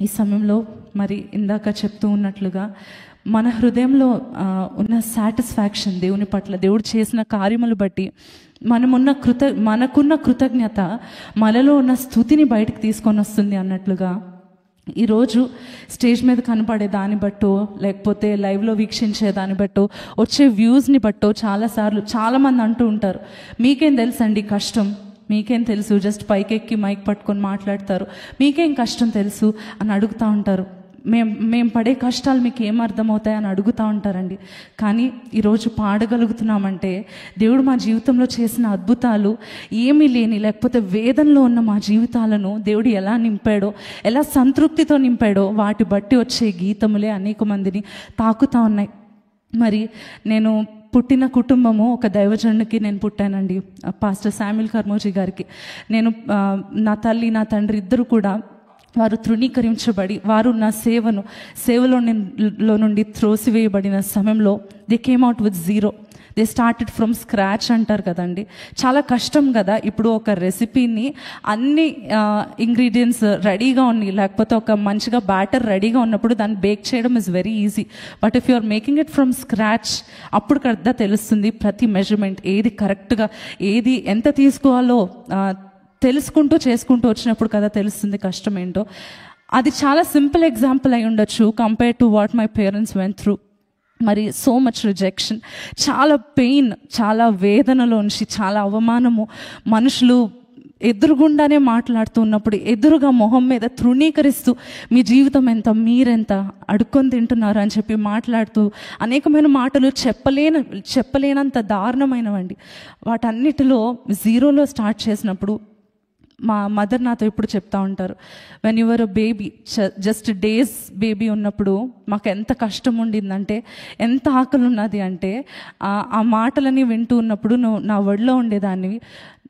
ఈ సమయంలో మరి ఇందాక చెప్తూ ఉన్నట్లుగా మన హృదయంలో ఉన్న సాటిస్ఫాక్షన్ దేవుని పట్ల, దేవుడు చేసిన కార్యములు బట్టి మనకున్న కృతజ్ఞత మనలో ఉన్న స్తుతిని బయటికి తీసుకొని వస్తుంది అన్నట్లుగా ఈరోజు స్టేజ్ మీద కనపడే దాన్ని బట్టో, లేకపోతే లైవ్లో వీక్షించే దాన్ని బట్టో, వచ్చే వ్యూస్ని బట్టో చాలామంది అంటూ ఉంటారు, మీకేం తెలుసండి కష్టం, మీకేం తెలుసు, జస్ట్ పైకెక్కి మైక్ పట్టుకొని మాట్లాడతారు, మీకేం కష్టం తెలుసు అని అడుగుతూ ఉంటారు. మేము పడే కష్టాలు మీకు ఏం అర్థమవుతాయని అడుగుతూ ఉంటారండి. కానీ ఈరోజు పాడగలుగుతున్నామంటే దేవుడు మా జీవితంలో చేసిన అద్భుతాలు ఏమీ లేని, లేకపోతే వేదనలో ఉన్న మా జీవితాలను దేవుడు ఎలా నింపాడో, ఎలా సంతృప్తితో నింపాడో వాటి బట్టి వచ్చే గీతములే అనేక మందిని తాకుతూ ఉన్నాయి. మరి నేను పుట్టిన కుటుంబము ఒక దైవజనునికి నేను పుట్టానండి, పాస్టర్ శామ్యుల్ కర్మోజీ గారికి. నా తల్లి నా తండ్రి ఇద్దరు కూడా వారు తృణీకరించబడి, వారు నా సేవలో నుండి త్రోసివేయబడిన సమయంలో they came out with zero. They started from scratch అంటారు కదండి. చాలా కష్టం కదా. ఇప్పుడు ఒక రెసిపీని అన్ని ఇంగ్రీడియంట్స్ రెడీగా ఉన్నాయి, లేకపోతే ఒక మంచిగా బ్యాటర్ రెడీగా ఉన్నప్పుడు దాన్ని బేక్ చేయడం is very easy. But if you are making it from scratch, అప్పుడు కదా తెలుస్తుంది ప్రతి మెజర్మెంట్ ఏది కరెక్ట్గా, ఏది ఎంత తీసుకోవాలో తెలుసుకుంటూ చేసుకుంటూ వచ్చినప్పుడు కదా తెలుస్తుంది కష్టం ఏంటో. అది చాలా సింపుల్ ఎగ్జాంపుల్ అయి ఉండొచ్చు compare to what my parents went through. మరి సో మచ్ రిజెక్షన్, చాలా పెయిన్, చాలా వేదనలోంచి, చాలా అవమానము, మనుషులు ఎదురుగుండానే మాట్లాడుతూ ఉన్నప్పుడు ఎదురుగా మొహం మీద తృణీకరిస్తూ మీ జీవితం ఎంత, మీరెంత అడుక్కొని తింటున్నారు అని చెప్పి మాట్లాడుతూ అనేకమైన మాటలు చెప్పలేనంత దారుణమైనవండి. వాటన్నిటిలో జీరోలో స్టార్ట్ చేసినప్పుడు మా మదర్ నాతో ఎప్పుడు చెప్తా ఉంటారు, when your a baby, just days baby ఉన్నప్పుడు మాకు ఎంత కష్టం ఉండిందంటే, ఎంత ఆకలి ఉన్నది అంటే, ఆ మాటలని వింటూ ఉన్నప్పుడు నువ్వు నా ఒడిలో ఉండేదాన్ని,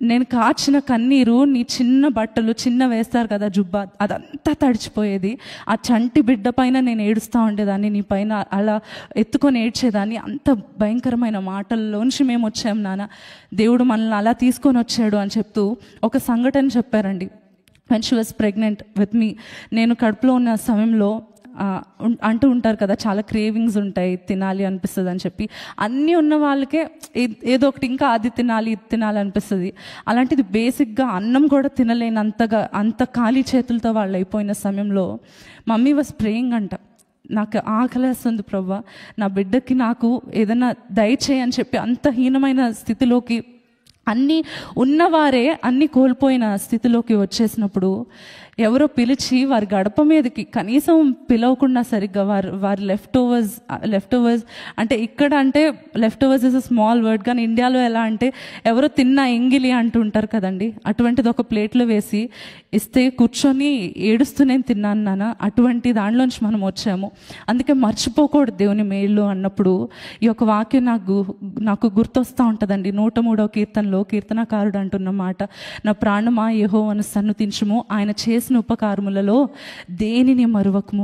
నేను కాచిన కన్నీరు నీ చిన్న బట్టలు చిన్న వేస్తారు కదా జుబ్బా, అదంతా తడిచిపోయేది. ఆ చంటి బిడ్డ పైన నేను ఏడుస్తూ ఉండేదాన్ని, నీ పైన అలా ఎత్తుకొని ఏడ్చేదాన్ని. అంత భయంకరమైన మాటల్లోంచి మేము వచ్చాం నాన్న, దేవుడు మనల్ని అలా తీసుకొని వచ్చాడు అని చెప్తూ ఒక సంఘటన చెప్పారండి. when she was pregnant with me, నేను కడుపులో ఉన్న సమయంలో అంటూ ఉంటారు కదా, చాలా క్రేవింగ్స్ ఉంటాయి, తినాలి అనిపిస్తుంది అని చెప్పి. అన్నీ ఉన్న వాళ్ళకే ఏదో ఒకటి ఇంకా అది తినాలి ఇది తినాలి అనిపిస్తుంది. అలాంటిది బేసిక్గా అన్నం కూడా తినలేనంతగా, అంత ఖాళీ చేతులతో వాళ్ళు అయిపోయిన సమయంలో మమ్మీ వాజ్ ప్రేయింగ్ అంట, నాకు ఆకలేస్తుంది ప్రభువా, నా బిడ్డకి నాకు ఏదైనా దయచేయని చెప్పి అంత హీనమైన స్థితిలోకి, అన్నీ ఉన్నవారే అన్నీ కోల్పోయిన స్థితిలోకి వచ్చేసినప్పుడు ఎవరో పిలిచి వారి గడప మీదకి కనీసం పిలవకుండా సరిగ్గా వారి లెఫ్ట్ ఓవర్స్ అంటే ఇక్కడ అంటే left overs is a small word, కానీ ఇండియాలో ఎలా అంటే ఎవరో తిన్న ఎంగిలి అంటుంటారు కదండి, అటువంటిది ఒక ప్లేట్లో వేసి ఇస్తే కూర్చొని ఏడుస్తూ నేను తిన్నాను నాన్న. అటువంటి దానిలోంచి మనం వచ్చాము. అందుకే మర్చిపోకూడదు దేవుని మేలు అన్నప్పుడు ఈ యొక్క వాక్యం నాకు గుర్తొస్తూ ఉంటుందండి. 103వ కీర్తనలో కీర్తనకారుడు అంటున్న మాట, నా ప్రాణమా యెహోవాను సన్నుతించుము, ఆయన చేసిన ఉపకారములలో దేనిని మరువకము.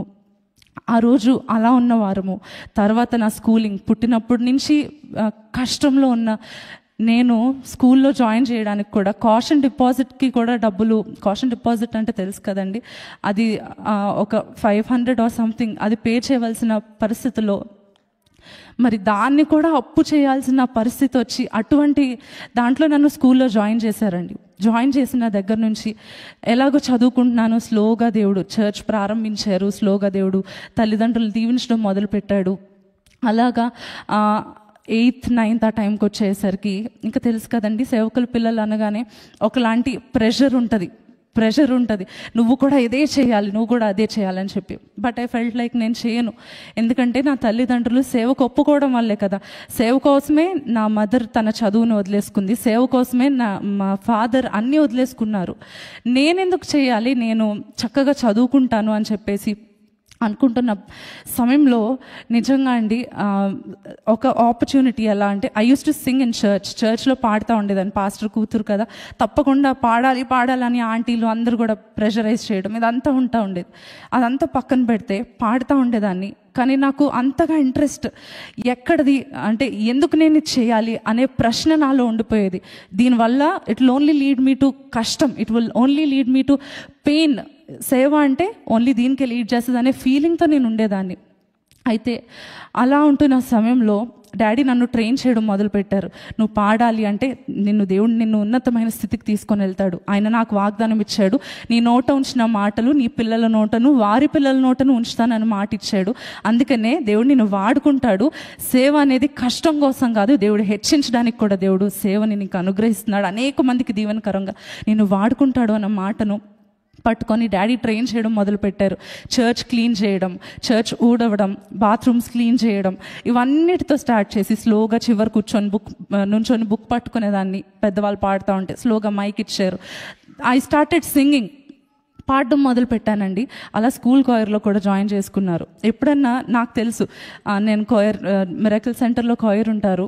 ఆ రోజు అలా ఉన్నవారము. తర్వాత నా స్కూలింగ్, పుట్టినప్పటి నుంచి కష్టంలో ఉన్న నేను స్కూల్లో జాయిన్ చేయడానికి కూడా కాషన్ డిపాజిట్కి కూడా డబ్బులు, కాషన్ డిపాజిట్ అంటే తెలుసు కదండి, అది ఒక 500 ఆర్ సంథింగ్ అది పే చేయవలసిన పరిస్థితిలో మరి దాన్ని కూడా అప్పు చేయాల్సిన పరిస్థితి వచ్చి అటువంటి దాంట్లో నన్ను స్కూల్లో జాయిన్ చేశారండి. జాయిన్ చేసిన దగ్గర నుంచి ఎలాగో చదువుకుంటున్నాను, స్లోగా దేవుడు చర్చ్ ప్రారంభించారు, స్లోగా దేవుడు తల్లిదండ్రులు దీవించడం మొదలుపెట్టాడు. అలాగా 8th 9th ఆ టైంకి వచ్చేసరికి ఇంకా తెలుసు కదండి, సేవకుల పిల్లలు అనగానే ఒకలాంటి ప్రెషర్ ఉంటుంది, నువ్వు కూడా ఇదే చేయాలి, నువ్వు కూడా అదే చేయాలని చెప్పి. బట్ ఐ ఫెల్ట్ లైక్ నేను చేయను, ఎందుకంటే నా తల్లిదండ్రులు సేవకు ఒప్పుకోవడం వల్లే కదా. సేవ కోసమే నా మదర్ తన చదువును వదిలేసుకుంది, సేవ కోసమే మా ఫాదర్ అన్నీ వదిలేసుకున్నారు. నేనెందుకు చేయాలి, నేను చక్కగా చదువుకుంటాను అని చెప్పేసి అనుకుంటున్న సమయంలో నిజంగా అండి ఒక ఆపర్చునిటీ ఎలా అంటే, I use to sing in చర్చ్లో పాడుతూ ఉండేదాన్ని. పాస్టర్ కూతురు కదా, తప్పకుండా పాడాలని ఆంటీలు అందరూ కూడా ప్రెషరైజ్ చేయడం ఇదంతా ఉండేది. అదంతా పక్కన పెడితే పాడుతూ ఉండేదాన్ని. కానీ నాకు అంతగా ఇంట్రెస్ట్ ఎక్కడిది అంటే, ఎందుకు నేను ఇది చేయాలి అనే ప్రశ్న నాలో ఉండిపోయేది. దీనివల్ల it will only lead me to కష్టం, it will only lead me to pain. సేవ అంటే ఓన్లీ దీనికి లీడ్ చేస్తుంది అనే ఫీలింగ్తో నేను ఉండేదాన్ని. అయితే అలా ఉంటున్న సమయంలో డాడీ నన్ను ట్రైన్ చేయడం మొదలుపెట్టారు. నువ్వు పాడాలి అంటే నిన్ను ఉన్నతమైన స్థితికి తీసుకొని వెళ్తాడు. ఆయన నాకు వాగ్దానం ఇచ్చాడు, నీ నోట ఉంచిన మాటలు నీ పిల్లల నోటను వారి పిల్లల నోటను ఉంచుతానని మాట ఇచ్చాడు. అందుకనే దేవుడు నిన్ను వాడుకుంటాడు. సేవ అనేది కష్టం కోసం కాదు, దేవుడు హెచ్చించడానికి కూడా దేవుడు సేవని నీకు అనుగ్రహిస్తున్నాడు. అనేక మందికి దీవెనకరంగా నిన్ను వాడుకుంటాడు అన్న మాటను పట్టుకొని డాడీ ట్రైన్ చేయడం మొదలుపెట్టారు. చర్చ్ క్లీన్ చేయడం, చర్చ్ ఊడవడం, బాత్రూమ్స్ క్లీన్ చేయడం, ఇవన్నిటితో స్టార్ట్ చేసి స్లోగా చివరి నుంచొని బుక్ పట్టుకునేదాన్ని. పెద్దవాళ్ళు పాడుతూ ఉంటే స్లోగా మైక్ ఇచ్చారు. ఐ స్టార్టెడ్ సింగింగ్, పాడడం మొదలు పెట్టానండి. అలా స్కూల్ కాయర్లో కూడా జాయిన్ చేసుకున్నారు. ఎప్పుడన్నా నాకు తెలుసు నేను మిరాకిల్ సెంటర్లో కాయర్ ఉంటారు,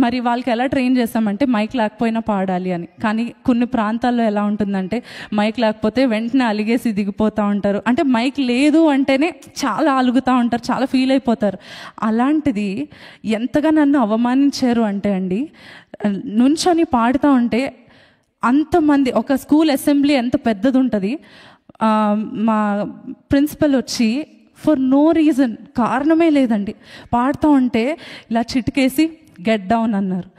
మరి వాళ్ళకి ఎలా ట్రైన్ చేస్తామంటే మైక్ లేకపోయినా పాడాలి అని. కానీ కొన్ని ప్రాంతాల్లో ఎలా ఉంటుందంటే మైక్ లేకపోతే వెంటనే అలిగేసి దిగిపోతూ ఉంటారు. అంటే మైక్ లేదు అంటేనే చాలా అలుగుతూ ఉంటారు, చాలా ఫీల్ అయిపోతారు. అలాంటిది ఎంతగా నన్ను అవమానించారు అంటే అండి, నుంచొని పాడుతూ ఉంటే అంతమంది, ఒక స్కూల్ అసెంబ్లీ ఎంత పెద్దది ఉంటుంది, మా ప్రిన్సిపల్ వచ్చి ఫర్ నో రీజన్, కారణమే లేదండి, పాడుతూ ఉంటే ఇలా చిటికేసి గెట్ డౌన్ అన్నారు.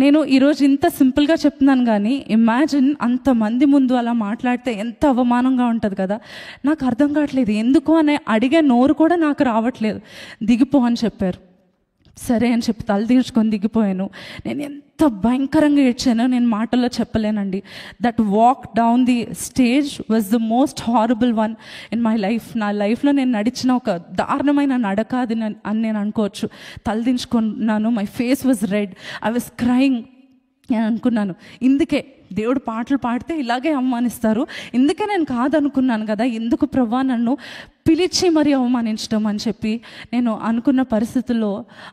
నేను ఈరోజు ఇంత సింపుల్గా చెప్తున్నాను, కానీ ఇమాజిన్ అంతమంది ముందు అలా మాట్లాడితే ఎంత అవమానంగా ఉంటుంది కదా. నాకు అర్థం కావట్లేదు ఎందుకు అని అడిగే నోరు కూడా నాకు రావట్లేదు. దిగిపో అని చెప్పారు. సరే అని చెప్పి తల తీర్చుకొని దిగిపోయాను. నేను ఎంత భయంకరంగా ఏడ్చానో నేను మాటల్లో చెప్పలేనండి. That walk down the stage was the most horrible one in my life. నా లైఫ్లో నేను నడిచిన ఒక దారుణమైన నడక అది అని నేను అనుకోవచ్చు. తలదించుకున్నాను. My face was red, I was crying. నేను అనుకున్నాను, ఇందుకే దేవుడు పాటలు పాడితే ఇలాగే అవమానిస్తారు, ఇందుకే నేను కాదనుకున్నాను కదా, ఎందుకు ప్రభా నన్ను పిలిచి మరీ అవమానించడం అని చెప్పి నేను అనుకున్న పరిస్థితుల్లో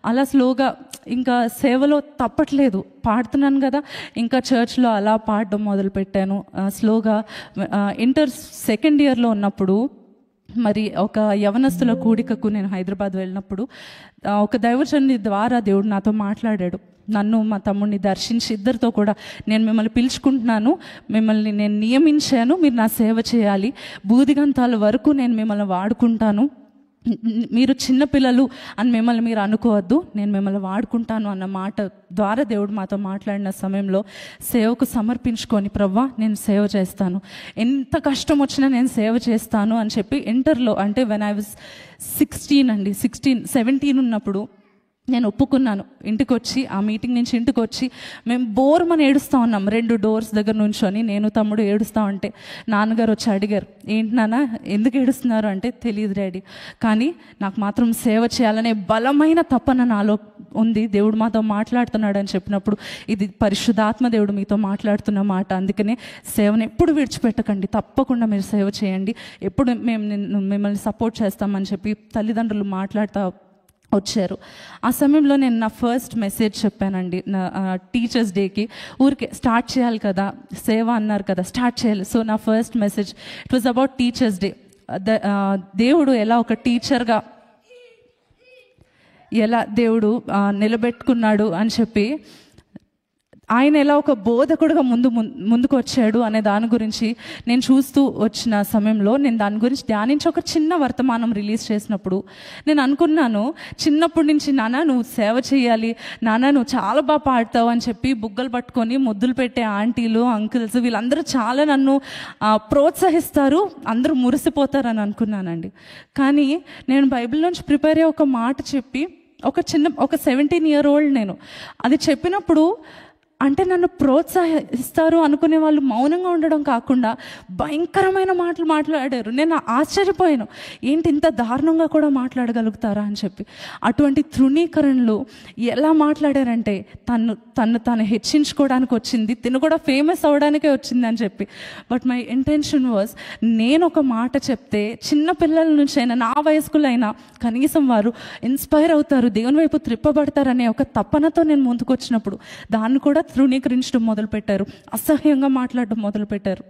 అలా స్లోగా ఇంకా సేవలో తప్పట్లేదు, పాడుతున్నాను కదా, ఇంకా చర్చ్లో అలా పాడడం మొదలుపెట్టాను. స్లోగా ఇంటర్ సెకండ్ ఇయర్లో ఉన్నప్పుడు మరి ఒక యవనస్తుల కూడికకు నేను హైదరాబాద్ వెళ్ళినప్పుడు ఒక దైవజనుని ద్వారా దేవుడు నాతో మాట్లాడాడు. నన్ను మా తమ్ముడిని దర్శించి ఇద్దరితో కూడా నేను మిమ్మల్ని పిలుచుకుంటున్నాను, మిమ్మల్ని నేను నియమించాను, మీరు నా సేవ చేయాలి, బూదిగంతాల వరకు నేను మిమ్మల్ని వాడుకుంటాను, మీరు చిన్నపిల్లలు అని మిమ్మల్ని మీరు అనుకోవద్దు, నేను మిమ్మల్ని వాడుకుంటాను అన్న మాట ద్వారా దేవుడు మాతో మాట్లాడిన సమయంలో సేవకు సమర్పించుకొని ప్రవ్వా నేను సేవ చేస్తాను, ఎంత కష్టం వచ్చినా నేను సేవ చేస్తాను అని చెప్పి ఇంటర్లో, అంటే వెన్ ఐ వాజ్ 17 ఉన్నప్పుడు నేను ఒప్పుకున్నాను. ఇంటికి వచ్చి ఆ మీటింగ్ నుంచి ఇంటికి వచ్చి మేము బోర్మని ఏడుస్తూ ఉన్నాం. 2 డోర్స్ దగ్గర నుంచొని నేను తమ్ముడు ఏడుస్తూ ఉంటే నాన్నగారు వచ్చి అడిగారు, ఏంటి నాన్న ఎందుకు ఏడుస్తున్నారు అంటే, తెలియదు డాడీ, కానీ నాకు మాత్రం సేవ చేయాలనే బలమైన తపన నాలో ఉంది, దేవుడు మాతో మాట్లాడుతున్నాడు అని చెప్పినప్పుడు ఇది పరిశుద్ధాత్మ దేవుడు మీతో మాట్లాడుతున్న మాట, అందుకనే సేవను ఎప్పుడు విడిచిపెట్టకండి, తప్పకుండా మీరు సేవ చేయండి, ఎప్పుడు మేము మిమ్మల్ని సపోర్ట్ చేస్తామని చెప్పి తల్లిదండ్రులు మాట్లాడుతూ వచ్చారు. ఆ సమయంలో నేను నా ఫస్ట్ మెసేజ్ చెప్పానండి. నా టీచర్స్ డేకి ఊరికే స్టార్ట్ చేయాలి కదా, సేవ అన్నారు కదా, స్టార్ట్ చేయాలి. సో నా first message it was about teachers day. దేవుడు ఎలా ఒక టీచర్గా ఎలా దేవుడు నిలబెట్టుకున్నాడు అని చెప్పి, ఆయన ఎలా ఒక బోధకుడుగా ముందుకు వచ్చాడు అనే దాని గురించి నేను చూస్తూ వచ్చిన సమయంలో నేను దాని గురించి ధ్యానించి ఒక చిన్న వర్తమానం రిలీజ్ చేసినప్పుడు నేను అనుకున్నాను, చిన్నప్పటి నుంచి నాన్న నువ్వు సేవ చేయాలి, నాన్న నువ్వు చాలా బాగా పాడతావు అని చెప్పి బుగ్గలు పట్టుకొని ముద్దులు పెట్టే ఆంటీలు అంకుల్స్ వీళ్ళందరూ చాలా నన్ను ప్రోత్సహిస్తారు, అందరూ మురిసిపోతారని అనుకున్నానండి. కానీ నేను బైబిల్ నుంచి ప్రిపేర్ అయ్యే ఒక మాట చెప్పి ఒక 17-year-old నేను అది చెప్పినప్పుడు, అంటే నన్ను ప్రోత్సహిస్తారు అనుకునే వాళ్ళు మౌనంగా ఉండడం కాకుండా భయంకరమైన మాటలు మాట్లాడారు. నేను ఆశ్చర్యపోయాను, ఏంటి ఇంత దారుణంగా కూడా మాట్లాడగలుగుతారా అని చెప్పి. అటువంటి తృణీకరణలు ఎలా మాట్లాడారంటే తను హెచ్చించుకోవడానికి వచ్చింది, తిను కూడా ఫేమస్ అవ్వడానికే వచ్చింది అని చెప్పి. బట్ మై ఇంటెన్షన్ వాజ్, నేను ఒక మాట చెప్తే చిన్న పిల్లల నుంచి అయినా నా వయస్కులైనా కనీసం వారు ఇన్స్పైర్ అవుతారు, దేవుని వైపు త్రిప్పబడతారనే ఒక తపనతో నేను ముందుకు వచ్చినప్పుడు దాన్ని కూడా తృణీకరించడం మొదలుపెట్టారు, అసహ్యంగా మాట్లాడడం మొదలుపెట్టారు.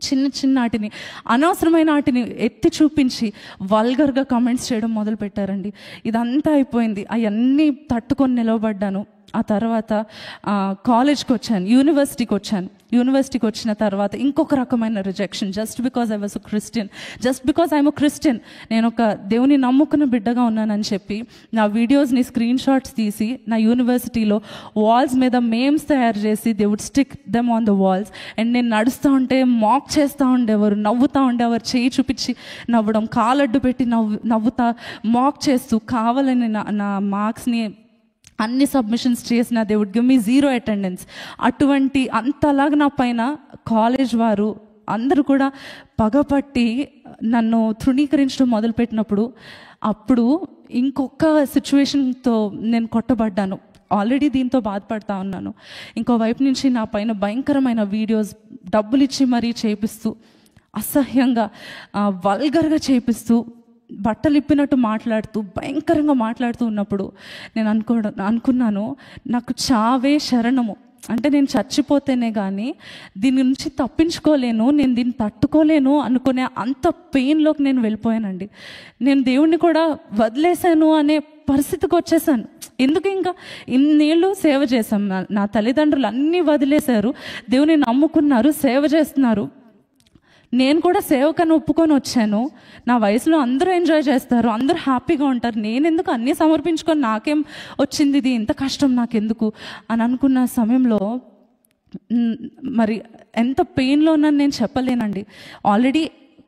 చిన్న వాటిని, అనవసరమైన వాటిని ఎత్తి చూపించి వల్గర్గా కామెంట్స్ చేయడం మొదలుపెట్టారండి. ఇదంతా అయిపోయింది, అవన్నీ తట్టుకొని నిలవబడ్డాను. ఆ తర్వాత కాలేజ్కి వచ్చాను, యూనివర్సిటీకి వచ్చాను. యూనివర్సిటీకి వచ్చిన తర్వాత ఇంకొక రకమైన rejection, just because I was a Christian, just because I'm a Christian, నేను ఒక దేవుని నమ్ముకున్న బిడ్డగా ఉన్నానని చెప్పి నా వీడియోస్ని స్క్రీన్ షాట్స్ తీసి నా యూనివర్సిటీలో వాల్స్ మీద మేమ్స్ తయారు చేసి they would stick them on the walls. And నేను నడుస్తూ ఉంటే మాక్ చేస్తూ ఉండేవారు, నవ్వుతూ ఉండేవారు, చేయి చూపించి నవ్వడం, కాలడ్డు పెట్టి నవ్వుతా మాక్ చేస్తూ కావాలని నా మార్క్స్ని అన్ని సబ్మిషన్స్ చేసిన they would give me 0 attendance. అటువంటి అంతలాగా నా పైన కాలేజ్ వారు అందరూ కూడా పగపట్టి నన్ను తృణీకరించడం మొదలుపెట్టినప్పుడు అప్పుడు ఇంకొక సిచ్యువేషన్తో నేను కొట్టబడ్డాను. ఆల్రెడీ దీంతో బాధపడతా ఉన్నాను. ఇంకో వైపు నుంచి నా పైన భయంకరమైన వీడియోస్ డబ్బులు ఇచ్చి మరీ చేపిస్తూ, అసహ్యంగా వల్గర్గా చేపిస్తూ, బట్టలు ఇప్పినట్టు మాట్లాడుతూ, భయంకరంగా మాట్లాడుతూ ఉన్నప్పుడు నేను అనుకున్నాను నాకు చావే శరణము. అంటే నేను చచ్చిపోతేనే కానీ దీని నుంచి తప్పించుకోలేను, నేను దీన్ని తట్టుకోలేను అనుకునే అంత పెయిన్లోకి నేను వెళ్ళిపోయానండి. నేను దేవుణ్ణి కూడా వదిలేశాను అనే పరిస్థితికి వచ్చేసాను. ఎందుకు ఇంకా ఇన్నేళ్ళు సేవ చేశాం, నా తల్లిదండ్రులు అన్నీ వదిలేశారు, దేవుని నమ్ముకున్నారు, సేవ చేస్తున్నారు. నేను కూడా సేవకని ఒప్పుకొని వచ్చాను. నా వయసులో అందరూ ఎంజాయ్ చేస్తారు, అందరూ హ్యాపీగా ఉంటారు, నేను ఎందుకు అన్నీ సమర్పించుకొని నాకేం వచ్చింది, ఇది ఇంత కష్టం నాకెందుకు అని అనుకున్న సమయంలో మరి ఎంత పెయిన్లో ఉన్నాను నేను చెప్పలేనండి. ఆల్రెడీ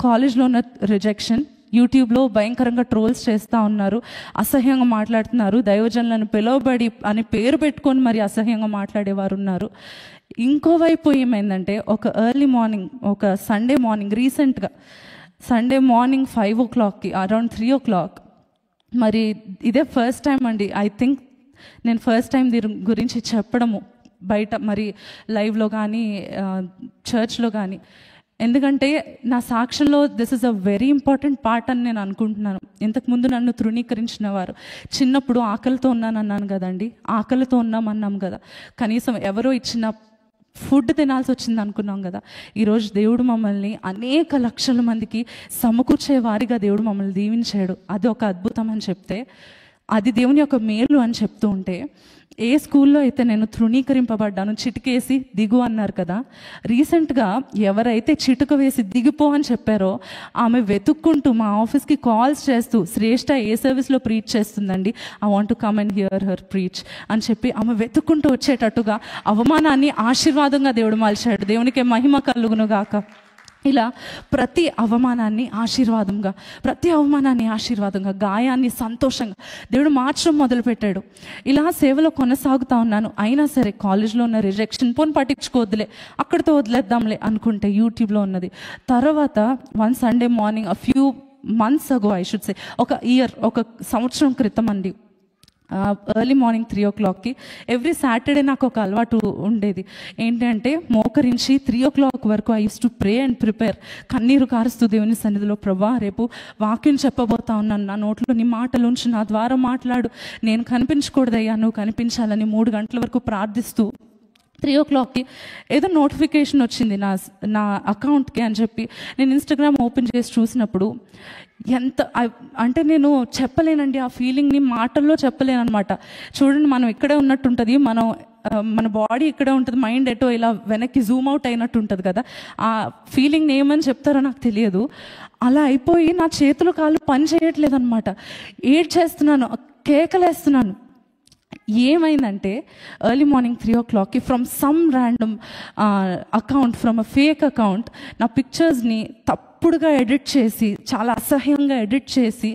కాలేజ్లో ఉన్న రిజెక్షన్, యూట్యూబ్లో భయంకరంగా ట్రోల్స్ చేస్తూ ఉన్నారు, అసహ్యంగా మాట్లాడుతున్నారు, దైవజనులను పిలువబడి అని పేరు పెట్టుకొని మరి అసహ్యంగా మాట్లాడేవారు ఉన్నారు. ఇంకోవైపు ఏమైందంటే ఒక ఎర్లీ మార్నింగ్, ఒక సండే మార్నింగ్, రీసెంట్గా సండే మార్నింగ్ 5 o'clockకి అరౌండ్ 3 o'clock, మరి ఇదే ఫస్ట్ టైం అండి, ఐ థింక్ నేను ఫస్ట్ టైం దీని గురించి చెప్పడము బయట, మరి లైవ్లో కానీ చర్చ్లో కానీ. ఎందుకంటే నా సాక్ష్యంలో this is a very important part అని నేను అనుకుంటున్నాను. ఇంతకుముందు నన్ను తృణీకరించిన వారు, చిన్నప్పుడు ఆకలితో ఉన్నానన్నాను కదండి, ఆకలితో ఉన్నామన్నాం కదా, కనీసం ఎవరో ఇచ్చిన ఫుడ్ తినాల్సి వచ్చింది అనుకున్నాం కదా. ఈరోజు దేవుడు మమ్మల్ని అనేక లక్షల మందికి సమకూర్చే వారిగా దేవుడు మమ్మల్ని దీవించాడు. అది ఒక అద్భుతం అని చెప్తే, అది దేవుని యొక్క మేలు అని చెప్తూ ఉంటే, ఏ స్కూల్లో అయితే నేను తృణీకరింపబడ్డాను, చిటికేసి దిగు అన్నారు కదా, రీసెంట్గా ఎవరైతే చిటుక వేసి దిగిపో అని చెప్పారో ఆమె వెతుక్కుంటూ మా ఆఫీస్కి కాల్స్ చేస్తూ, శ్రేష్ఠ ఏ సర్వీస్లో ప్రీచ్ చేస్తుందండి, I want to come and here her preach అని చెప్పి ఆమె వెతుక్కుంటూ వచ్చేటట్టుగా అవమానాన్ని ఆశీర్వాదంగా దేవుడు మలిచాడు. దేవునికి మహిమ కలుగును గాక. ఇలా ప్రతి అవమానాన్ని ఆశీర్వాదంగా, గాయాన్ని సంతోషంగా దేవుడు మార్చడం మొదలుపెట్టాడు. ఇలా సేవలో కొనసాగుతూ ఉన్నాను. అయినా సరే కాలేజ్లో ఉన్న రిజెక్షన్ పోని పట్టించుకోవద్దులే, అక్కడితో వదిలేద్దాంలే అనుకుంటే యూట్యూబ్లో ఉన్నది. తర్వాత one Sunday morning, a few months ago I should say, ఒక సంవత్సరం క్రితం అండి, ఎర్లీ మార్నింగ్ 3 o'clockకి ఎవ్రీ సాటర్డే నాకు ఒక అలవాటు ఉండేది. ఏంటంటే మోకరించి 3 o'clock వరకు I use to pray and prepare, కన్నీరు కారుస్తూ దేవుని సన్నిధిలో, ప్రభా రేపు వాక్యం చెప్పబోతా ఉన్నాను, నా నోట్లో నీ మాటలు ఉంచి నా ద్వారా మాట్లాడు, నేను కనిపించకూడదయ్యా, నువ్వు కనిపించాలని 3 గంటల వరకు ప్రార్థిస్తూ 3 o'clockకి ఏదో నోటిఫికేషన్ వచ్చింది నా అకౌంట్కి అని చెప్పి నేను ఇన్స్టాగ్రామ్ ఓపెన్ చేసి చూసినప్పుడు ఎంత అంటే నేను చెప్పలేనండి ఆ ఫీలింగ్ని, మాటల్లో చెప్పలేను అనమాట. చూడండి, మనం ఇక్కడే ఉన్నట్టు ఉంటుంది, మన బాడీ ఇక్కడే ఉంటుంది, మైండ్ ఎటో ఇలా వెనక్కి జూమ్ అవుట్ అయినట్టు ఉంటుంది కదా, ఆ ఫీలింగ్ని ఏమని చెప్తారో నాకు తెలియదు. అలా అయిపోయి నా చేతులు కాళ్ళు పని చేయట్లేదు అనమాట, ఏడ్చేస్తున్నాను, కేకలేస్తున్నాను. ఏమైందంటే ఎర్లీ మార్నింగ్ 3 o'clockకి from some random account, from a fake account, నా పిక్చర్స్ని తప్పుడుగా ఎడిట్ చేసి, చాలా అసహ్యంగా ఎడిట్ చేసి,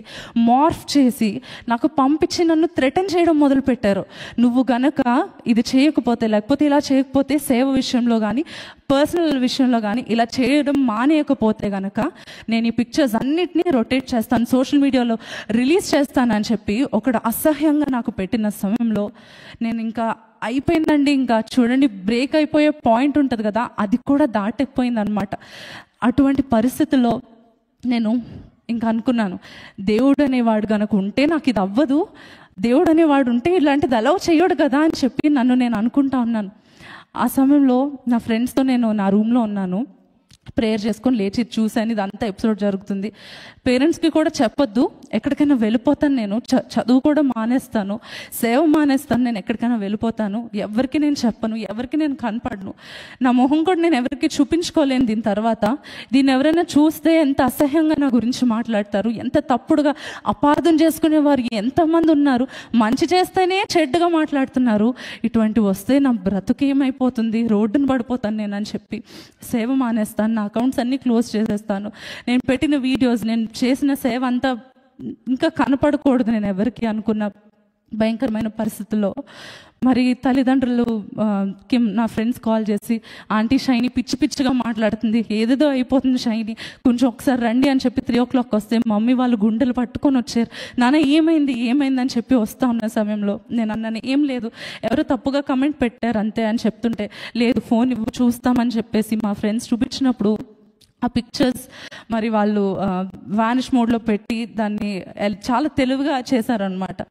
మార్ఫ్ చేసి నాకు పంపించి నన్ను థ్రెటన్ చేయడం మొదలుపెట్టారు. నువ్వు గనక ఇది చేయకపోతే, లేకపోతే ఇలా చేయకపోతే, సేవ విషయంలో కానీ పర్సనల్ విషయంలో కానీ ఇలా చేయడం మానేయకపోతే గనక నేను ఈ పిక్చర్స్ అన్నిటినీ రొటేట్ చేస్తాను, సోషల్ మీడియాలో రిలీజ్ చేస్తానని చెప్పి ఒకడు అసహ్యంగా నాకు పెట్టిన సమయంలో నేను ఇంకా అయిపోయిందండి. ఇంకా చూడండి, బ్రేక్ అయిపోయే పాయింట్ ఉంటుంది కదా, అది కూడా దాటిపోయింది అనమాట. అటువంటి పరిస్థితుల్లో నేను ఇంకా అనుకున్నాను, దేవుడు అనేవాడు కనుక ఉంటే నాకు ఇది అవ్వదు, దేవుడు అనేవాడు ఉంటే ఇలాంటిది అలౌ చేయడు కదా అని చెప్పి నన్ను నేను అనుకుంటా ఉన్నాను. ఆ సమయంలో నా ఫ్రెండ్స్తో నేను నా రూమ్లో ఉన్నాను. ప్రేయర్ చేసుకొని లేచి చూశాను, ఇదంతా ఎపిసోడ్ జరుగుతుంది. పేరెంట్స్కి కూడా చెప్పొద్దు, ఎక్కడికైనా వెళ్ళిపోతాను నేను, చదువు కూడా మానేస్తాను, సేవ మానేస్తాను, నేను ఎక్కడికైనా వెళ్ళిపోతాను, ఎవరికి నేను చెప్పను, ఎవరికి నేను కనపడను, నా మొహం కూడా నేను ఎవరికి చూపించుకోలేను. దీని తర్వాత దీన్ని ఎవరైనా చూస్తే ఎంత అసహ్యంగా నా గురించి మాట్లాడతారు, ఎంత తప్పుడుగా అపార్థం చేసుకునేవారు ఎంతమంది ఉన్నారు, మంచి చేస్తేనే చెడ్డగా మాట్లాడుతున్నారు, ఇటువంటి వస్తే నా బ్రతుకేమైపోతుంది, రోడ్డును పడిపోతాను నేను అని చెప్పి సేవ మానేస్తాను, నా అకౌంట్స్ అన్నీ క్లోజ్ చేసేస్తాను, నేను పెట్టిన వీడియోస్, నేను చేసిన సేవ అంతా ఇంకా కనపడకూడదు నేను ఎవరికి అనుకున్న భయంకరమైన పరిస్థితుల్లో మరి తల్లిదండ్రులు నా ఫ్రెండ్స్ కాల్ చేసి, ఆంటీ షైనీ పిచ్చి పిచ్చిగా మాట్లాడుతుంది, ఏదేదో అయిపోతుంది షైనీ, కొంచెం ఒకసారి రండి అని చెప్పి 3 o'clock వస్తే మమ్మీ వాళ్ళు గుండెలు పట్టుకొని వచ్చారు. నాన్న ఏమైంది అని చెప్పి వస్తూ ఉన్న సమయంలో నేను అన్నాను, ఏం లేదు, ఎవరో తప్పుగా కమెంట్ పెట్టారు అంతే అని చెప్తుంటే, లేదు ఫోన్ ఇవ్వు చూస్తామని చెప్పేసి మా ఫ్రెండ్స్ చూపించినప్పుడు ఆ పిక్చర్స్ మరి వాళ్ళు వానిష్ మోడ్లో పెట్టి దాన్ని చాలా తెలివిగా చేశారనమాట.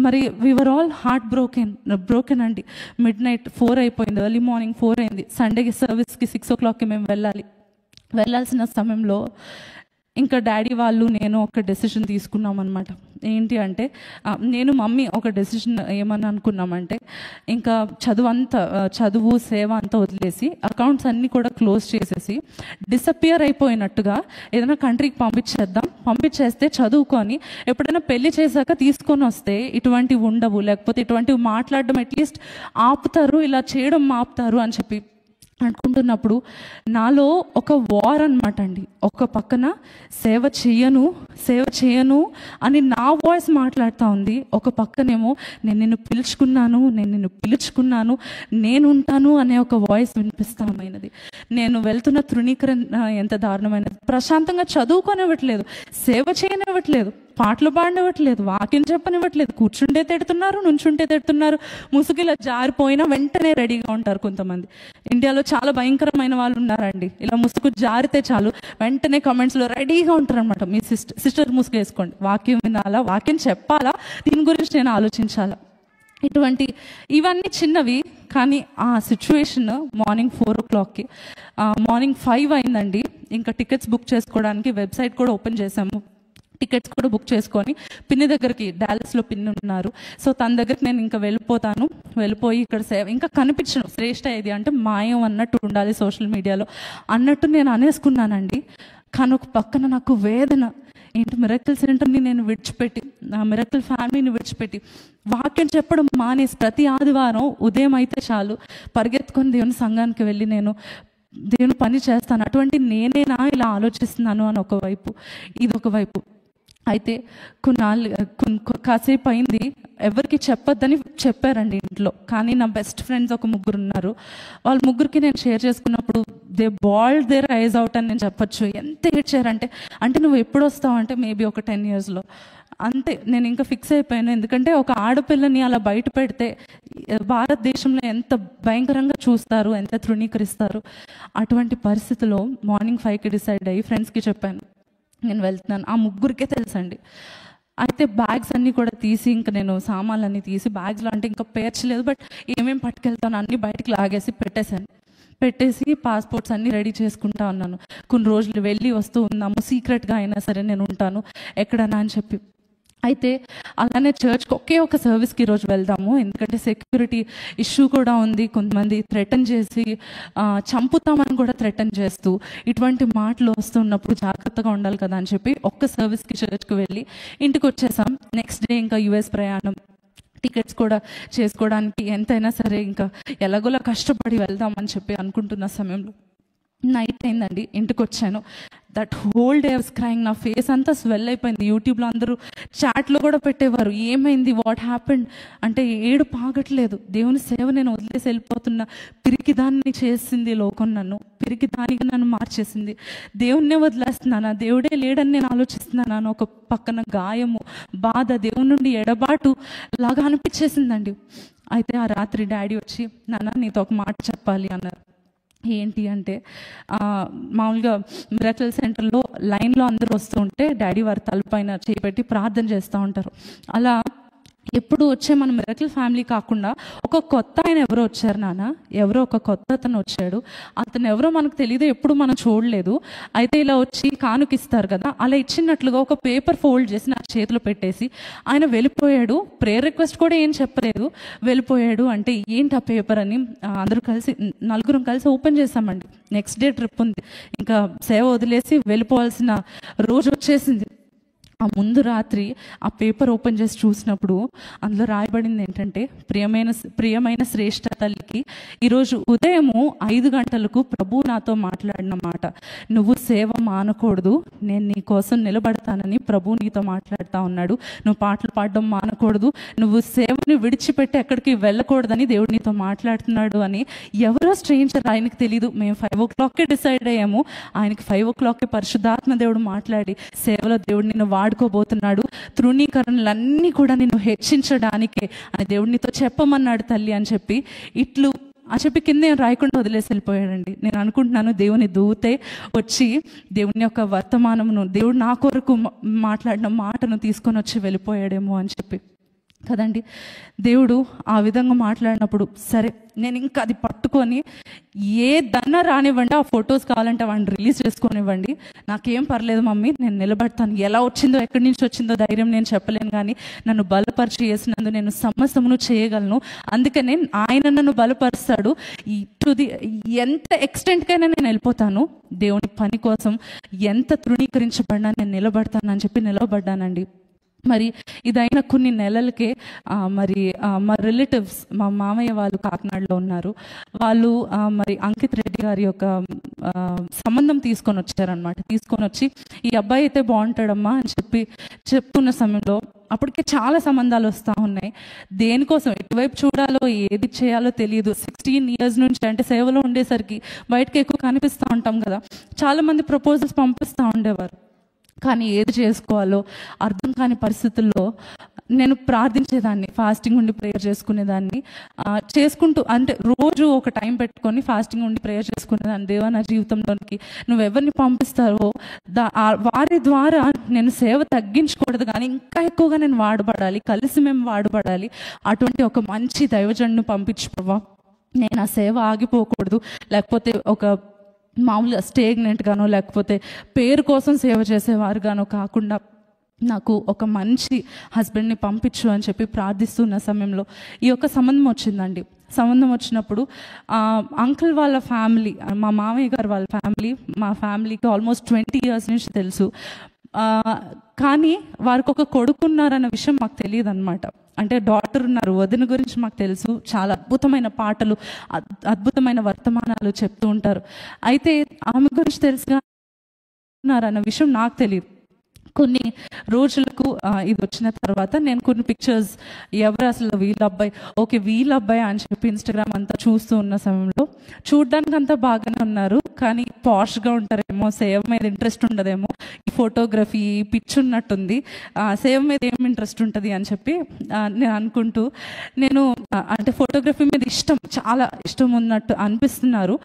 మరి వీఆర్ ఆల్ హార్ట్ బ్రోకెన్ అండి. మిడ్ నైట్ 4 అయిపోయింది, ఎర్లీ మార్నింగ్ 4 అయింది. సండేకి సర్వీస్కి 6 o'clockకి మేము వెళ్ళాల్సిన సమయంలో ఇంకా డాడీ వాళ్ళు నేను ఒక డెసిషన్ తీసుకున్నాం అనమాట. ఏంటి అంటే, నేను మమ్మీ ఒక డెసిషన్ ఏమని అనుకున్నామంటే, ఇంకా చదువు సేవ అంతా వదిలేసి అకౌంట్స్ అన్నీ కూడా క్లోజ్ చేసేసి డిసపియర్ అయిపోయినట్టుగా ఏదైనా కంట్రీకి పంపించేస్తే చదువుకొని ఎప్పుడైనా పెళ్లి చేశాక తీసుకొని వస్తే ఇటువంటివి ఉండవు, లేకపోతే ఇటువంటివి మాట్లాడడం అట్లీస్ట్ ఆపుతారు, ఇలా చేయడం ఆపుతారు అని చెప్పి అనుకుంటున్నప్పుడు నాలో ఒక వార్ అనమాట అండి. ఒక పక్కన సేవ చేయను అని నా వాయిస్ మాట్లాడుతూ ఉంది, ఒక పక్కనేమో నేను నిన్ను పిలుచుకున్నాను నేను ఉంటాను అనే ఒక వాయిస్ వినిపిస్తామైనది. నేను వెళ్తున్న తృణీకరణ ఎంత దారుణమైనది. ప్రశాంతంగా చదువుకొనివ్వట్లేదు, సేవ చేయనివ్వట్లేదు, పాటలు పాడనివ్వట్లేదు, వాక్యం చెప్పనివ్వట్లేదు, కూర్చుంటే తిడుతున్నారు, నుంచుంటే తిడుతున్నారు, ముసుగులా జారిపోయినా వెంటనే రెడీగా ఉంటారు. కొంతమంది ఇండియాలో చాలా భయంకరమైన వాళ్ళు ఉన్నారండి, ఇలా ముసుగు జారితే చాలు వెంటనే కమెంట్స్లో రెడీగా ఉంటారు అనమాట. మీ సిస్టర్ ముసుగు వేసుకోండి, వాక్యం వినాలా, వాక్యం చెప్పాలా, దీని గురించి నేను ఆలోచించాలా. ఇవన్నీ చిన్నవి, కానీ ఆ సిచ్యువేషన్ మార్నింగ్ 4 o'clockకి మార్నింగ్ 5 అయిందండి. ఇంకా టికెట్స్ బుక్ చేసుకోవడానికి వెబ్సైట్ కూడా ఓపెన్ చేసాము. టికెట్స్ కూడా బుక్ చేసుకొని పిన్ని దగ్గరికి, డాలస్లో పిన్ని ఉన్నారు, సో తన దగ్గరికి నేను ఇంకా వెళ్ళిపోయి ఇక్కడ సేవ ఇంకా కనిపించను, శ్రేష్ఠ ఏది అంటే మాయం అన్నట్టు ఉండాలి సోషల్ మీడియాలో అన్నట్టు నేను అనేసుకున్నానండి. కానీ ఒక పక్కన నాకు వేదన, ఏంటి మిరకిల్ సెంటర్ని నేను విడిచిపెట్టి, నా మిరకిల్ ఫ్యామిలీని విడిచిపెట్టి వాక్యం చెప్పడం మానేసి ప్రతి ఆదివారం ఉదయం అయితే చాలు పరిగెత్తుకొని దేవుని సంఘానికి వెళ్ళి నేను దేవుని పని చేస్తాను, అటువంటి నేనేనా ఇలా ఆలోచిస్తున్నాను అని ఒకవైపు, ఇది ఒకవైపు. అయితే కాసేపు అయింది, ఎవరికి చెప్పొద్దని చెప్పారండి ఇంట్లో. కానీ నా బెస్ట్ ఫ్రెండ్స్ ఒక 3 ఉన్నారు, వాళ్ళ 3కి నేను షేర్ చేసుకున్నప్పుడు they bawled their eyes out అని నేను చెప్పొచ్చు. ఎంత ఏడ్చారంటే, అంటే నువ్వు ఎప్పుడు వస్తావు అంటే మేబీ ఒక 10 yearsలో అంతే. నేను ఇంకా ఫిక్స్ అయిపోయాను, ఎందుకంటే ఒక ఆడపిల్లని అలా బయట పెడితే భారతదేశంలో ఎంత భయంకరంగా చూస్తారు, ఎంత తృణీకరిస్తారు. అటువంటి పరిస్థితిలో మార్నింగ్ 5కి డిసైడ్ అయ్యి ఫ్రెండ్స్కి చెప్పాను నేను వెళ్తున్నాను. ఆ 3కే తెలుసండి. అయితే బ్యాగ్స్ అన్నీ కూడా తీసి, ఇంకా నేను సామాన్లన్నీ తీసి బ్యాగ్స్లో అంటే ఇంకా పేర్చలేదు, బట్ ఏమేమి పట్టుకెళ్తాను అన్నీ బయటికి లాగేసి పెట్టేసి పాస్పోర్ట్స్ అన్నీ రెడీ చేసుకుంటా ఉన్నాను. కొన్ని రోజులు వెళ్ళి వస్తూ ఉన్నాము, సీక్రెట్గా అయినా సరే నేను ఉంటాను ఎక్కడన్నా అని చెప్పి. అయితే అలానే చర్చ్కి ఒకే ఒక సర్వీస్కి ఈరోజు వెళ్దాము, ఎందుకంటే సెక్యూరిటీ ఇష్యూ కూడా ఉంది, కొంతమంది థ్రెటన్ చేసి చంపుతామని కూడా థ్రెటన్ చేస్తూ ఇటువంటి మాటలు వస్తున్నప్పుడు జాగ్రత్తగా ఉండాలి కదా అని చెప్పి ఒక్క సర్వీస్కి చర్చ్కి వెళ్ళి ఇంటికి వచ్చేసాం. నెక్స్ట్ డే ఇంకా US ప్రయాణం, టికెట్స్ కూడా చేసుకోవడానికి ఎంతైనా సరే ఇంకా ఎలాగోలా కష్టపడి వెళ్దామని చెప్పి అనుకుంటున్న సమయంలో నైట్ అయిందండి. ఇంటికి వచ్చాను, that whole day was crying, నా ఫేస్ అంతా స్వెల్ అయిపోయింది. యూట్యూబ్లో అందరూ చాట్లో కూడా పెట్టేవారు, ఏమైంది, వాట్ హ్యాపెండ్ అంటే, ఏడుపు ఆగట్లేదు. దేవుని సేవ నేను వదిలేసి వెళ్ళిపోతున్నా, పిరికిదాన్ని చేసింది లోకం, పిరికిదానిగా నన్ను మార్చేసింది, దేవుణ్ణే వదిలేస్తున్నానా, దేవుడే లేడని నేను ఆలోచిస్తున్నాను అని ఒక పక్కన గాయము, బాధ, దేవుని నుండి ఎడబాటు లాగా అనిపించేసిందండి. అయితే ఆ రాత్రి డాడీ వచ్చి, నాన్న నీతో ఒక మాట చెప్పాలి అన్నారు. ఏంటి అంటే, మామూలుగా మిరకిల్ సెంటర్లో లైన్లో అందరూ వస్తూ ఉంటే డాడీ వారి తలపైన చేపెట్టి ప్రార్థన చేస్తూ ఉంటారు. అలా ఎప్పుడు వచ్చే మన మిరకిల్ ఫ్యామిలీ కాకుండా ఒక కొత్త ఆయన ఎవరో వచ్చారు నాన్న, ఎవరో ఒక కొత్త అతను వచ్చాడు. అతను ఎవరో మనకు తెలియదు, ఎప్పుడు మనం చూడలేదు. అయితే ఇలా వచ్చి కానుకిస్తారు కదా, అలా ఇచ్చినట్లుగా ఒక పేపర్ ఫోల్డ్ చేసి నా చేతిలో పెట్టేసి ఆయన వెళ్ళిపోయాడు. ప్రేయర్ రిక్వెస్ట్ కూడా ఏం చెప్పలేదు, వెళ్ళిపోయాడు. అంటే ఏంటి ఆ పేపర్ అని అందరూ కలిసి నలుగురం కలిసి ఓపెన్ చేసామండి. నెక్స్ట్ డే ట్రిప్ ఉంది, ఇంకా సేవ వదిలేసి వెళ్ళిపోవాల్సిన రోజు వచ్చేసింది. ఆ ముందు రాత్రి ఆ పేపర్ ఓపెన్ చేసి చూసినప్పుడు అందులో రాయబడింది ఏంటంటే, ప్రియమైన శ్రేష్ఠ తల్లికి ఈరోజు ఉదయము 5 గంటలకు ప్రభు నాతో మాట్లాడిన మాట, నువ్వు సేవ మానకూడదు, నేను నీ కోసం నిలబడతానని ప్రభు నీతో మాట్లాడుతూ ఉన్నాడు. నువ్వు పాటలు పాడడం మానకూడదు, నువ్వు సేవని విడిచిపెట్టి ఎక్కడికి వెళ్ళకూడదని దేవుడు నీతో మాట్లాడుతున్నాడు అని. ఎవరో స్ట్రేంజర్, ఆయనకు తెలీదు. మేము 5 o'clockకే డిసైడ్ అయ్యాము. ఆయనకి 5 o'clockకే పరిశుద్ధాత్మ దేవుడు మాట్లాడి, సేవలో దేవుడు నిన్ను వాడుకోబోతున్నాడు, తృణీకరణలన్నీ కూడా నిన్ను హెచ్చించడానికే అని దేవుడు నీతో చెప్పమన్నాడు తల్లి అని చెప్పి ఇట్లు అని చెప్పి కింద రాయకుండా వదిలేసి వెళ్ళిపోయాడండి. నేను అనుకుంటున్నాను దేవుని దూతే వచ్చి దేవుని యొక్క వర్తమానమును, దేవుడు నా కొరకు మాట్లాడిన మాటను తీసుకొని వచ్చి వెళ్ళిపోయాడేమో అని చెప్పి కదండి. దేవుడు ఆ విధంగా మాట్లాడినప్పుడు సరే నేను ఇంకా అది పట్టుకొని ఏదన్నా రానివ్వండి, ఆ ఫొటోస్ కావాలంటే వాడిని రిలీజ్ చేసుకొనివ్వండి, నాకేం పర్లేదు మమ్మీ, నేను నిలబడతాను. ఎలా వచ్చిందో ఎక్కడి నుంచి వచ్చిందో ధైర్యం నేను చెప్పలేను, కానీ నన్ను బలపరిచి చేసినందు నేను సమస్తమును చేయగలను. అందుకనే ఆయన నన్ను బలపరుస్తాడు. ఎంత ఎక్స్టెంట్కైనా నేను వెళ్ళిపోతాను దేవుని పని కోసం. ఎంత తృణీకరించబడినా నేను నిలబడతానని చెప్పి నిలబడ్డానండి. మరి ఇదైన కొన్ని నెలలకే మా రిలేటివ్స్, మా మామయ్య వాళ్ళు కాకినాడలో ఉన్నారు. వాళ్ళు మరి అంకిత్ రెడ్డి గారి యొక్క సంబంధం తీసుకొని వచ్చారనమాట. తీసుకొని వచ్చి ఈ అబ్బాయి అయితే బాగుంటాడమ్మా అని చెప్పుకున్న సమయంలో అప్పటికే చాలా సంబంధాలు వస్తూ ఉన్నాయి. దేనికోసం ఎటువైపు చూడాలో ఏది చేయాలో తెలియదు. 16 years నుంచి అంటే సేవలో ఉండేసరికి బయటకు ఎక్కువ కనిపిస్తూ ఉంటాం కదా, చాలామంది ప్రపోజల్స్ పంపిస్తూ ఉండేవారు. కానీ ఏది చేసుకోవాలో అర్థం కాని పరిస్థితుల్లో నేను ప్రార్థించేదాన్ని, ఫాస్టింగ్ ఉండి ప్రేయర్ చేసుకునేదాన్ని. చేసుకుంటూ అంటే రోజు ఒక టైం పెట్టుకొని ఫాస్టింగ్ ఉండి ప్రేయర్ చేసుకునేదాన్ని. దేవా, నా జీవితంలోనికి నువ్వెవరిని పంపిస్తావో వారి ద్వారా నేను సేవ తగ్గించకూడదు, కానీ ఇంకా ఎక్కువగా నేను వాడబడాలి, కలిసి మేము వాడబడాలి. అటువంటి ఒక మంచి దైవజనుని పంపించు ప్రభా, నేను ఆ సేవ ఆగిపోకూడదు, లేకపోతే ఒక మామూలుగా స్టేగ్నెంట్గానో లేకపోతే పేరు కోసం సేవ చేసేవారుగానో కాకుండా నాకు ఒక మంచి హస్బెండ్ని పంపించు అని చెప్పి ప్రార్థిస్తున్న సమయంలో ఈ యొక్క సంబంధం వచ్చిందండి. సంబంధం వచ్చినప్పుడు అంకుల్ వాళ్ళ ఫ్యామిలీ, మా మామయ్య గారు వాళ్ళ ఫ్యామిలీ, మా ఫ్యామిలీకి ఆల్మోస్ట్ 20 years నుంచి తెలుసు. కానీ వారికి ఒక కొడుకున్నారన్న విషయం మాకు తెలియదు అనమాట. అంటే డాటర్ ఉన్నారు, వదిన గురించి మాకు తెలుసు, చాలా అద్భుతమైన పాటలు, అద్భుతమైన వర్తమానాలు చెప్తూ ఉంటారు. అయితే ఆమె గురించి తెలుసుగా ఉన్నారన్న విషయం నాకు తెలియదు. కొన్ని రోజులకు ఇది వచ్చిన తర్వాత నేను కొన్ని పిక్చర్స్, ఎవరు అసలు వీళ్ళ అబ్బాయి, ఓకే వీళ్ళ అబ్బాయి అని చెప్పి ఇన్స్టాగ్రామ్ అంతా చూస్తూ ఉన్న సమయంలో చూడ్డానికి అంతా బాగానే ఉన్నారు, కానీ పాష్గా ఉంటారేమో, సేవ మీద ఇంట్రెస్ట్ ఉండదేమో, ఈ ఫోటోగ్రఫీ పిచ్ ఉన్నట్టుంది, సేవ మీద ఏం ఇంట్రెస్ట్ ఉంటుంది అని చెప్పి నేను అనుకుంటూ, నేను అంటే ఫోటోగ్రఫీ మీద ఇష్టం, చాలా ఇష్టం ఉన్నట్టు అనిపిస్తున్నారు,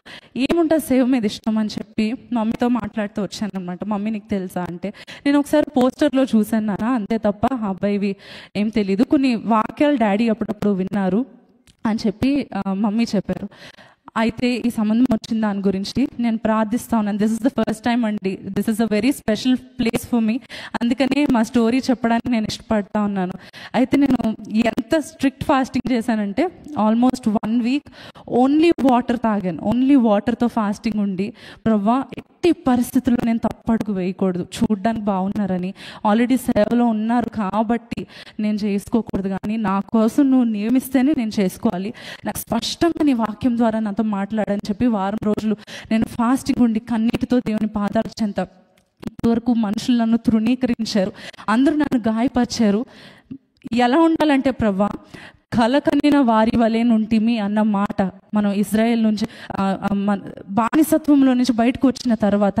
ఏముంటుంది సేవ మీద ఇష్టం అని చెప్పి మమ్మీతో మాట్లాడుతూ వచ్చాను అనమాట. మమ్మీ నీకు తెలుసా అంటే, నేను ఒకసారి పోస్టర్లో చూసాను నాన్న, అంతే తప్ప అబ్బాయివి ఏం తెలీదు, కొన్ని వాక్యాలు డాడీ అప్పుడప్పుడు విన్నారు అని చెప్పి మమ్మీ చెప్పారు. అయితే ఈ సంబంధం వచ్చిన దాని గురించి నేను ప్రార్థిస్తా ఉన్నాను. This is the first time అండి, this is a very special place for me, అందుకనే మా స్టోరీ చెప్పడానికి నేను ఇష్టపడతా ఉన్నాను. అయితే నేను ఎంత స్ట్రిక్ట్ ఫాస్టింగ్ చేశానంటే ఆల్మోస్ట్ 1 week ఓన్లీ వాటర్ తాగాను, ఓన్లీ వాటర్తో ఫాస్టింగ్ ఉండి, ప్రవ్వా ఎట్టి పరిస్థితుల్లో నేను తప్పడుగు వేయకూడదు, చూడ్డానికి బాగున్నారని, ఆల్రెడీ సేవలో ఉన్నారు కాబట్టి నేను చేసుకోకూడదు, కానీ నా కోసం నువ్వు నియమిస్తేనే నేను చేసుకోవాలి, నాకు స్పష్టంగా నీ వాక్యం ద్వారా నాతో మాట్లాడని చెప్పి 1 వారం రోజులు నేను ఫాస్టింగ్ ఉండి కన్నీటితో దేవుని పాదాల చెంత. ఇప్పటివరకు మనుషులు నన్ను తృణీకరించారు, అందరూ నన్ను గాయపరిచారు. ఎలా ఉండాలంటే ప్రవ్వా, కలకనిన వారి వలె నుంటిమి అన్న మాట మనం ఇజ్రాయెల్ నుంచి బానిసత్వంలో నుంచి బయటకు వచ్చిన తర్వాత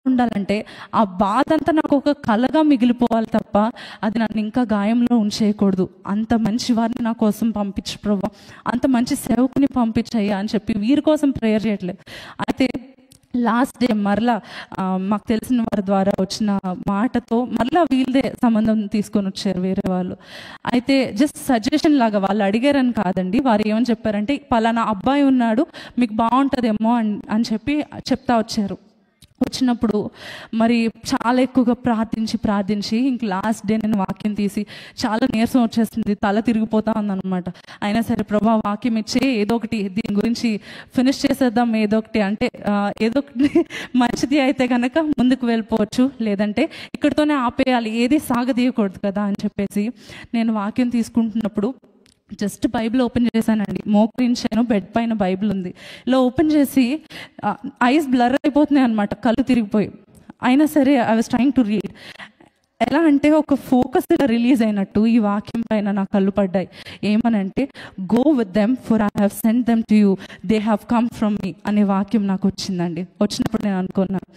ఉండాలంటే ఆ బాధ అంతా నాకు ఒక కలగా మిగిలిపోవాలి తప్ప అది నన్ను ఇంకా గాయంలో ఉంచేయకూడదు. అంత మంచి వారిని నా కోసం పంపించు ప్రభా, అంత మంచి సేవకుని పంపించయ్యా అని చెప్పి వీరి కోసం ప్రేయర్ చేయట్లేదు. అయితే లాస్ట్ డే మరలా మాకు తెలిసిన వారి ద్వారా వచ్చిన మాటతో మరలా వీళ్ళదే సంబంధం తీసుకొని వచ్చారు వేరే వాళ్ళు. అయితే జస్ట్ సజెషన్ లాగా వాళ్ళు అడిగారని కాదండి, వారు ఏమని చెప్పారంటే పలానా అబ్బాయి ఉన్నాడు మీకు బాగుంటుందేమో అని చెప్పి చెప్తా వచ్చారు. వచ్చినప్పుడు మరి చాలా ఎక్కువగా ప్రార్థించి ఇంక లాస్ట్ డే నేను వాక్యం తీసి చాలా నీరసం వచ్చేస్తుంది, తల తిరిగిపోతా ఉందన్నమాట. అయినా సరే ప్రభా వాక్యం ఇచ్చే ఏదో ఒకటి దీని గురించి ఫినిష్ చేసేద్దాం, ఏదో ఒకటి అంటే ఏదో ఒకటి మంచిది అయితే కనుక ముందుకు వెళ్ళిపోవచ్చు, లేదంటే ఇక్కడితోనే ఆపేయాలి, ఏది సాగదీయకూడదు కదా అని చెప్పేసి నేను వాక్యం తీసుకుంటున్నప్పుడు జస్ట్ బైబిల్ ఓపెన్ చేశానండి, మోకరించాను, బెడ్ పైన బైబిల్ ఉంది. ఇలా ఓపెన్ చేసి ఐస్ బ్లర్ అయిపోతున్నాయి అనమాట, కళ్ళు తిరిగిపోయి. అయినా సరే I was trying to read. ఎలా అంటే ఒక ఫోకస్ ఇలా రిలీజ్ అయినట్టు ఈ వాక్యం పైన నా కళ్ళు పడ్డాయి. ఏమనంటే go with them for I have sent them to you, they have come from మీ అనే వాక్యం నాకు వచ్చిందండి. వచ్చినప్పుడు నేను అనుకున్నాను,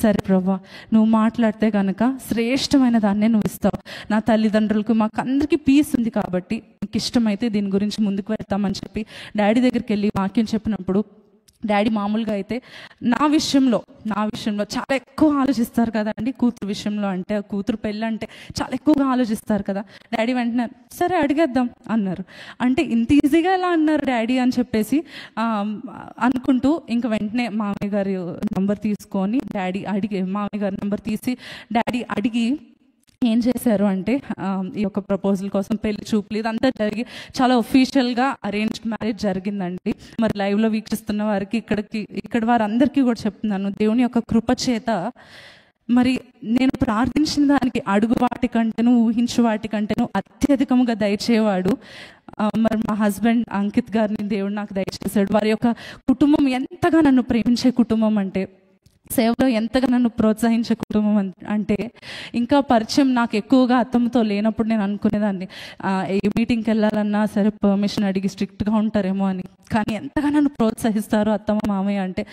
సరే ప్రభా నువ్వు మాట్లాడితే కనుక శ్రేష్టమైన దాన్నే నువ్వు ఇస్తావు. నా తల్లిదండ్రులకు మాకు అందరికీ పీస్ ఉంది కాబట్టి నీకు ఇష్టమైతే దీని గురించి ముందుకు వెళ్తామని చెప్పి డాడీ దగ్గరికి వెళ్ళి వాక్యం చెప్పినప్పుడు డాడీ మామూలుగా అయితే నా విషయంలో చాలా ఎక్కువ ఆలోచిస్తారు కదండి. కూతురు విషయంలో అంటే కూతురు పెళ్ళి అంటే చాలా ఎక్కువగా ఆలోచిస్తారు కదా. డాడీ వెంటనే సరే అడిగేద్దాం అన్నారు. అంటే ఇంత ఈజీగా ఎలా అన్నారు డాడీ అని చెప్పేసి అనుకుంటూ ఇంక వెంటనే మామయ్య గారి నంబర్ తీసుకొని మామయ్య గారి నంబర్ తీసి డాడీ అడిగి ఏం చేశారు అంటే ఈ యొక్క ప్రపోజల్ కోసం పెళ్లి చూపులు ఇదంతా జరిగి చాలా ఒఫీషియల్గా అరేంజ్డ్ మ్యారేజ్ జరిగిందండి. మరి లైవ్లో వీక్షిస్తున్న వారికి ఇక్కడ వారందరికీ కూడా చెప్తున్నాను, దేవుని యొక్క కృప చేత మరి నేను ప్రార్థించిన దానికి అడుగు వాటికంటేను ఊహించు వాటికంటేను అత్యధికంగా దయచేవాడు మరి మా హస్బెండ్ అంకిత్ గారిని దేవుడు నాకు దయచేశాడు. వారి యొక్క కుటుంబం ఎంతగా నన్ను ప్రేమించే కుటుంబం అంటే, సేవలో ఎంతగా నన్ను ప్రోత్సహించే కుటుంబం అంటే, ఇంకా పరిచయం నాకు ఎక్కువగా అత్తమ్మతో లేనప్పుడు నేను అనుకునేదాన్ని ఏ మీటింగ్కి వెళ్ళాలన్నా సరే పర్మిషన్ అడిగి స్ట్రిక్ట్గా ఉంటారేమో అని. కానీ ఎంతగా నన్ను ప్రోత్సహిస్తారు అత్తమ్మ మామయ్య అంటే,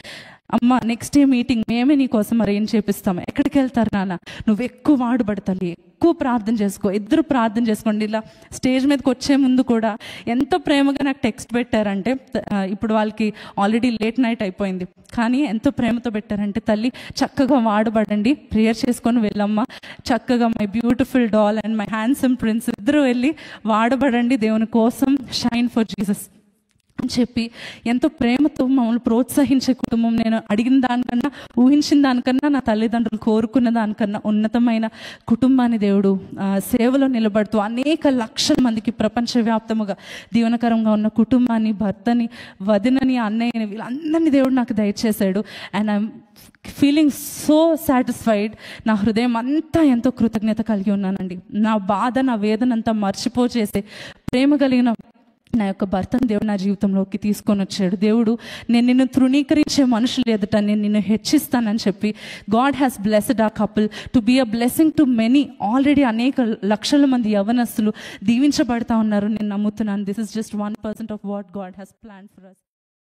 అమ్మ నెక్స్ట్ డే మీటింగ్ మేమే నీకోసం అరేంజ్ చేపిస్తాము, ఎక్కడికి వెళ్తారు నాన్న, నువ్వు ఎక్కువ వాడుబడతాలి, ఎక్కువ ప్రార్థన చేసుకో, ఇద్దరు ప్రార్థన చేసుకోండి. ఇలా స్టేజ్ మీదకి వచ్చే ముందు కూడా ఎంత ప్రేమగా నాకు టెక్స్ట్ పెట్టారంటే, ఇప్పుడు వాళ్ళకి ఆల్రెడీ లేట్ నైట్ అయిపోయింది కానీ ఎంతో ప్రేమతో పెట్టారంటే, తల్లి చక్కగా వాడబడండి, ప్రేయర్ చేసుకొని వెళ్ళమ్మా, చక్కగా my beautiful doll and my handsome prince ఇద్దరు వెళ్ళి వాడబడండి దేవుని కోసం, షైన్ ఫర్ జీసస్ అని చెప్పి ఎంతో ప్రేమతో మమ్మల్ని ప్రోత్సహించే కుటుంబం. నేను అడిగిన దానికన్నా ఊహించిన దానికన్నా నా తల్లిదండ్రులు కోరుకున్న దానికన్నా ఉన్నతమైన కుటుంబాన్ని దేవుడు సేవలో నిలబడుతూ అనేక లక్షల మందికి ప్రపంచవ్యాప్తముగా దీవెనకరంగా ఉన్న కుటుంబాన్ని, భర్తని, వదినని, అన్నయ్యని వీళ్ళందరినీ దేవుడు నాకు దయచేశాడు. And I'm feeling so satisfied. నా హృదయం అంతా ఎంతో కృతజ్ఞత కలిగి ఉన్నానండి. నా బాధ, నా వేదన అంతా మర్చిపోచేసే ప్రేమ కలిగిన నా యొక్క భర్తను దేవుడు నా జీవితంలోకి తీసుకొని వచ్చాడు. దేవుడు నేను నిన్ను తృణీకరించే మనుషులు ఎదుట నేను నిన్ను హెచ్చిస్తానని చెప్పి God has blessed a couple to be a blessing to many. Already అనేక లక్షల మంది యవనస్తులు దీవించబడతా ఉన్నారు, నేను నమ్ముతున్నాను. This is just 1% of what God has planned for us.